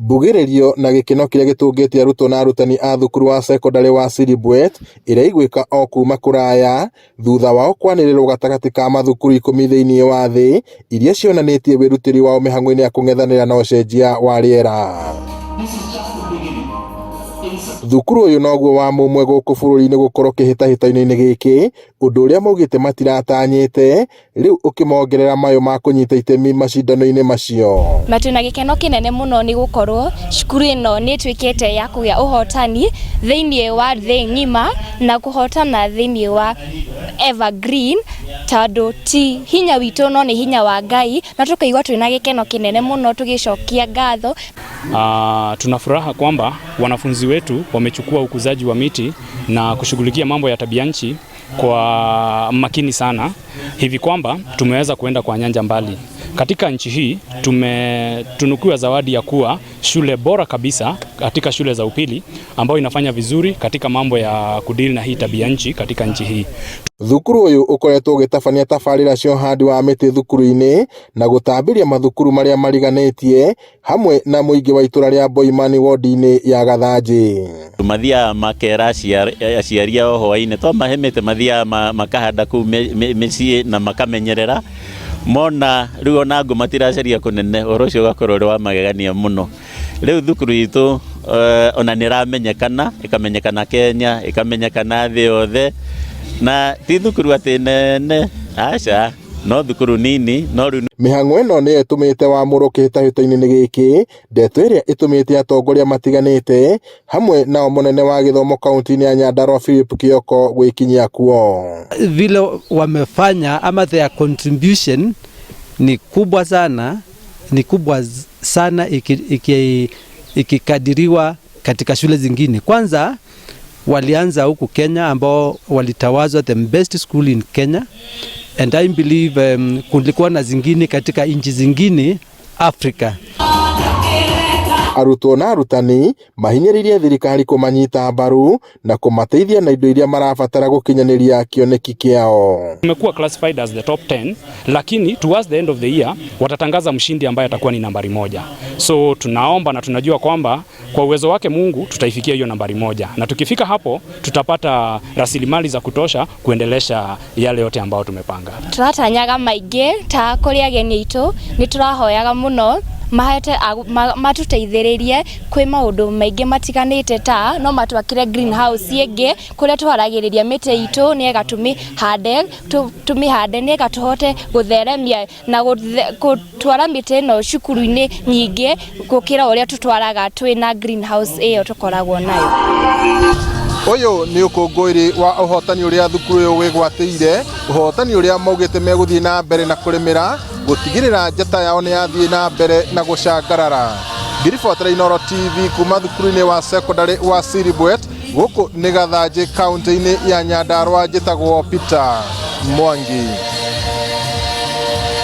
Mbugĩrĩrio na gĩkeno kĩrĩa gĩtũngĩtie arutwo na arutani a thukuru wa cekondarĩ wa Silibwet ĩrĩa igwĩka o kuma kũraya thutha wao kwanĩrĩrwo gatagatĩ ka mathukuru 10 thĩinĩ wa thĩ iria cionanĩtie wĩrutĩri wao mĩhang'o-inĩ ya kũng'ethanĩra na ũcenjia wa rĩera. Thukuru ũyũ noguo wa mũmwe gũkũ bũrũri-inĩ gũkorwo kĩhĩtahĩtano-inĩ gĩkĩ, ũndũ ũrĩa maugĩte matiratanyĩte, rĩu ũkĩmongerera mayo ma kũnyita itemi macindano-inĩ macio. Matwĩna gĩkeno kĩnene mũno nĩ gũkorwo cukuru ĩno nĩ ĩtuĩkĩte ya kũgĩa ũhotani thĩinĩ wa thĩ ng'ima na kũhotana thĩinĩ wa Evergreen, tondũ ti hinya witũ no nĩ hinya wa Ngai, na tũkaigua twĩna gĩkeno kĩnene mũno tũgĩcokia ngatho. Tuna furaha kwamba wanafunzi wetu wamechukua ukuzaji wa miti na kushughulikia mambo ya tabianchi kwa makini sana, hivi kwamba tumeweza kuenda kwa nyanja mbali. Katika nchi hii tumetunukiwa zawadi ya kuwa shule bora kabisa katika shule za upili ambayo inafanya vizuri katika mambo ya kudili na hii tabianchi katika nchi hii. Thukuru ũyũ ũkoretwo ũgĩtabania tabarĩra cia ũhandi wa mĩtĩ thukuru-inĩ na gũtambĩria mathukuru marĩa mariganĩtie hamwe na mũingĩ wa itũra rĩa Boimani wodi-inĩ ya Gathanjĩ. Mathiaga makera aciari ao hwaĩ-inĩ to mahe mĩtĩ mathiaga makahanda kũu mĩciĩ na makamenyerera, mona rĩu ona ngũ matiracaria kũnene, ũhoro ũcio ũgakorwo ũrĩ wa magegania mũno. Rĩu thukuru itũ ona nĩramenyekana, ĩkamenyekana Kenya, ĩkamenyekana thĩ yothe, na ti thukuru atĩ nene, aca no thukuru nini no rĩu. Mĩhang'o ĩno nĩ ĩtũmĩte wamũrwo kĩhĩtahĩtano-inĩ gĩkĩ, ndeto ĩrĩa ĩtũmĩte atongoria matiganĩte hamwe nao mũnene wa gĩthomo kaunti-inĩ ya Nyandarua Philip Kioko gwĩkinyia kuo. Vile wamefanya ama their contribution ni kubwa sana ikikadiriwa katika shule zingine. Kwanza walianza huku Kenya ambao walitawazwa the best school in Kenya, and I believe kulikuwa na zingine katika nchi zingine Afrika. Arutwo na arutani mahinyĩrĩirie thirikari kũmanyita mbaru na kũmateithia na indo iria marabatara gũkinyanĩria kĩoneki kĩao. Tumekuwa classified as the top 10, lakini towards the end of the year watatangaza mshindi ambaye atakuwa ni nambari 1. So tunaomba na tunajua kwamba kwa uwezo wake Mungu tutaifikia hiyo nambari 1, na tukifika hapo tutapata rasilimali za kutosha kuendelesha yale yote ambao tumepanga. Turatanyaga maingĩ ta kũrĩ ageni aitũ, nĩ tũrahoyaga mũno matuteithĩrĩrie kwĩ maũndũ maingĩ matiganĩte ta no matwakĩre greenhouse ĩngĩ kũrĩa tũharagĩrĩria mĩtĩ itũ nĩgetha tũmĩhande nĩgetha tũhote gũtheremia na gũtwara mĩtĩ ĩno cukuru-inĩ nyingĩ gũkĩra ũrĩa tũtwaraga twĩna greenhouse ĩyo tũkoragwo nayo. Ũyũ nĩ ũkũngũĩri wa ũhotani ũrĩa thukuru ũyũ wĩgwatĩire, ũhotani ũrĩa maugĩte megũthiĩ na mbere na kũrĩmĩra gũtigĩrĩra njata yao nĩ yathiĩ na mbere na gũcangarara. Ngiribuatĩra Inooro TV kuma thukuru-inĩ wa cekondarĩ wa Silibwet gũkũ nĩ Gathanjĩ kaunti-inĩ ya Nyandarua, njĩtagwo Peter Mwangi.